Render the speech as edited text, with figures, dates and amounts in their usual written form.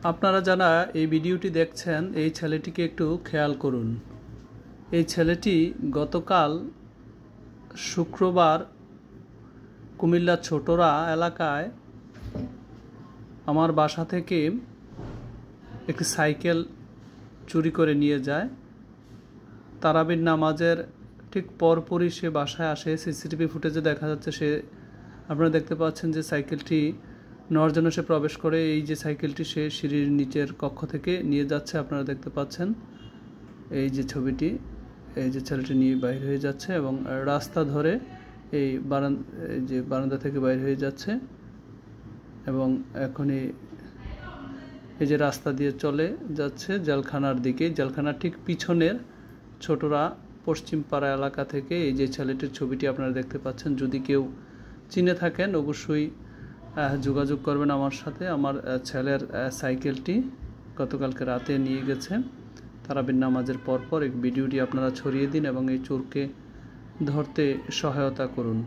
আপনারা যারা এই ভিডিওটি দেখছেন এই ছেলেটিকে একটু খেয়াল করুন। এই ছেলেটি গতকাল শুক্রবার কুমিল্লা ছোটরা এলাকায় আমার বাসা থেকে একটি সাইকেল চুরি করে নিয়ে যায়। তারাবির নামাজের ঠিক পরপরই সে বাসায় আসে। সিসিটিভি ফুটেজে দেখা যাচ্ছে আপনারা দেখতে পাচ্ছেন যে সাইকেলটি নেওয়ার জন্য সে প্রবেশ করে। এই যে সাইকেলটি সে সিঁড়ির নিচের কক্ষ থেকে নিয়ে যাচ্ছে, আপনারা দেখতে পাচ্ছেন এই যে ছবিটি। এই যে ছেলেটি নিয়ে বাইরে হয়ে যাচ্ছে এবং রাস্তা ধরে এই বারান্দা থেকে বাইরে হয়ে যাচ্ছে এবং এখনই এই যে রাস্তা দিয়ে চলে যাচ্ছে জেলখানার দিকে। জেলখানার ঠিক পিছনের ছোটরা পশ্চিম পাড়া এলাকা থেকে এই যে ছেলেটির ছবিটি আপনারা দেখতে পাচ্ছেন। যদি কেউ চিনে থাকেন অবশ্যই যোগাযোগ করবেন আমার সাথে। আমার ছেলের সাইকেলটি গতকালকে রাতে নিয়ে গেছে তারাবির নামাজের পরপর। এই ভিডিওটি আপনারা ছড়িয়ে দিন এবং এই চোরকে ধরতে সহায়তা করুন।